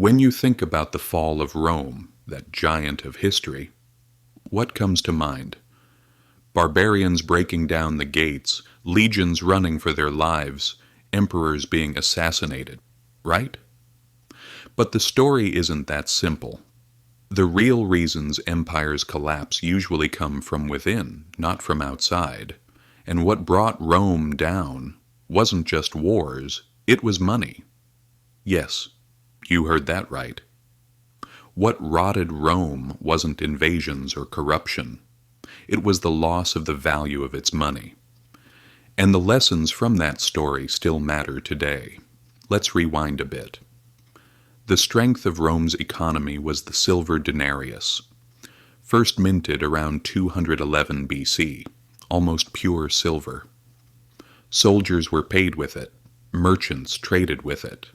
When you think about the fall of Rome, that giant of history, what comes to mind? Barbarians breaking down the gates, legions running for their lives, emperors being assassinated, right? But the story isn't that simple. The real reasons empires collapse usually come from within, not from outside. And what brought Rome down wasn't just wars, it was money. Yes, you heard that right. What rotted Rome wasn't invasions or corruption. It was the loss of the value of its money. And the lessons from that story still matter today. Let's rewind a bit. The strength of Rome's economy was the silver denarius, first minted around 211 BC, almost pure silver. Soldiers were paid with it, merchants traded with it.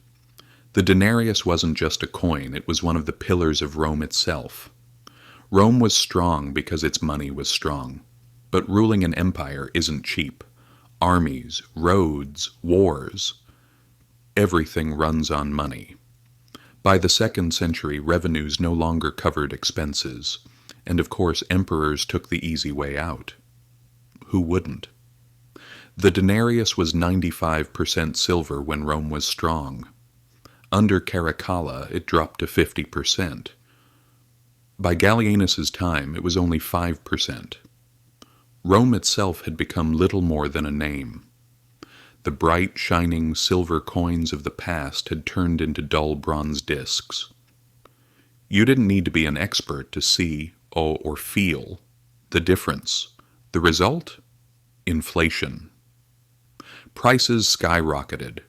The denarius wasn't just a coin, it was one of the pillars of Rome itself. Rome was strong because its money was strong. But ruling an empire isn't cheap. Armies, roads, wars, everything runs on money. By the 2nd century, revenues no longer covered expenses, and of course emperors took the easy way out. Who wouldn't? The denarius was 95% silver when Rome was strong. Under Caracalla, it dropped to 50%. By Gallienus's time, it was only 5%. Rome itself had become little more than a name. The bright, shining silver coins of the past had turned into dull bronze discs. You didn't need to be an expert to see, or feel, the difference. The result? Inflation. Prices skyrocketed.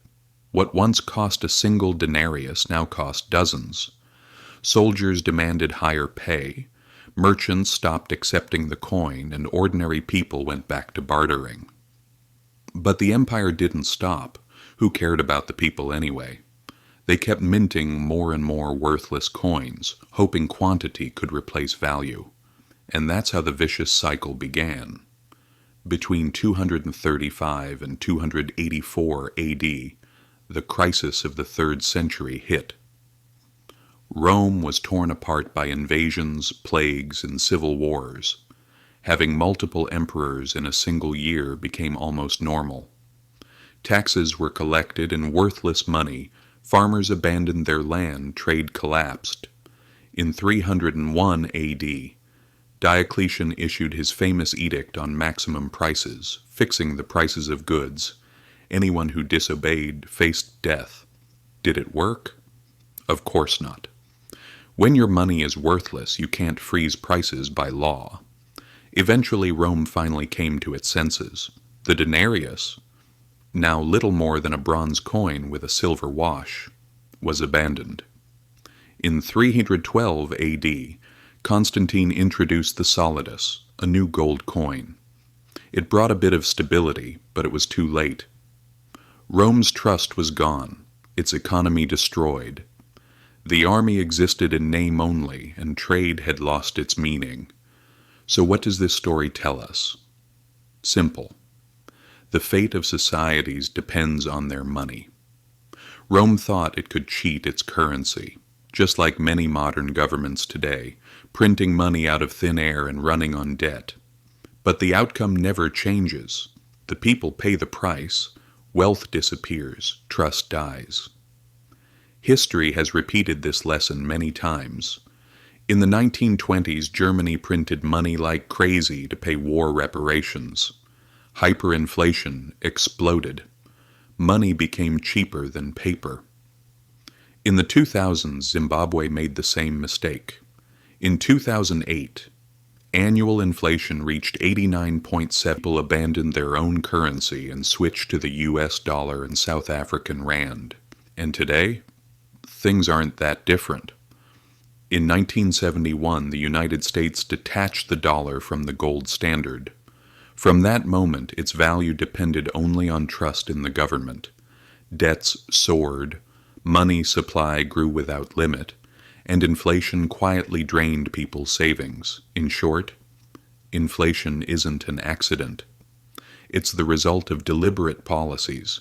What once cost a single denarius now cost dozens. Soldiers demanded higher pay. Merchants stopped accepting the coin, and ordinary people went back to bartering. But the empire didn't stop. Who cared about the people anyway? They kept minting more and more worthless coins, hoping quantity could replace value. And that's how the vicious cycle began. Between 235 and 284 AD, the crisis of the 3rd century hit. Rome was torn apart by invasions, plagues, and civil wars. Having multiple emperors in a single year became almost normal. Taxes were collected in worthless money, farmers abandoned their land, trade collapsed. In 301 AD, Diocletian issued his famous edict on maximum prices, fixing the prices of goods. Anyone who disobeyed faced death. Did it work? Of course not. When your money is worthless, you can't freeze prices by law. Eventually, Rome finally came to its senses. The denarius, now little more than a bronze coin with a silver wash, was abandoned. In 312 AD, Constantine introduced the solidus, a new gold coin. It brought a bit of stability, but it was too late. Rome's trust was gone, its economy destroyed. The army existed in name only, and trade had lost its meaning. So what does this story tell us? Simple. The fate of societies depends on their money. Rome thought it could cheat its currency, just like many modern governments today, printing money out of thin air and running on debt. But the outcome never changes. The people pay the price, wealth disappears, trust dies. History has repeated this lesson many times. In the 1920s, Germany printed money like crazy to pay war reparations. Hyperinflation exploded. Money became cheaper than paper. In the 2000s, Zimbabwe made the same mistake. In 2008, annual inflation reached 89.7%. People abandoned their own currency and switched to the US dollar and South African rand. And today, things aren't that different. In 1971, the United States detached the dollar from the gold standard. From that moment, its value depended only on trust in the government. Debts soared, money supply grew without limit, and inflation quietly drained people's savings. In short, inflation isn't an accident. It's the result of deliberate policies.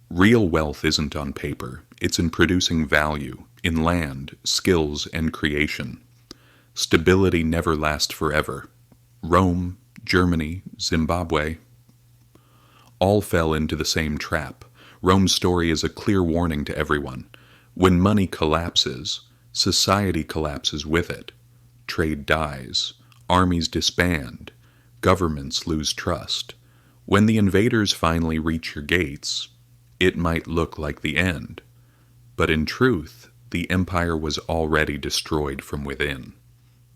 Real wealth isn't on paper, it's in producing value, in land, skills, and creation. Stability never lasts forever. Rome, Germany, Zimbabwe, all fell into the same trap. Rome's story is a clear warning to everyone. When money collapses, society collapses with it. Trade dies, armies disband, governments lose trust. When the invaders finally reach your gates, it might look like the end. But in truth, the empire was already destroyed from within.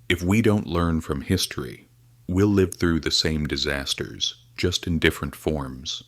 If we don't learn from history, we'll live through the same disasters, just in different forms.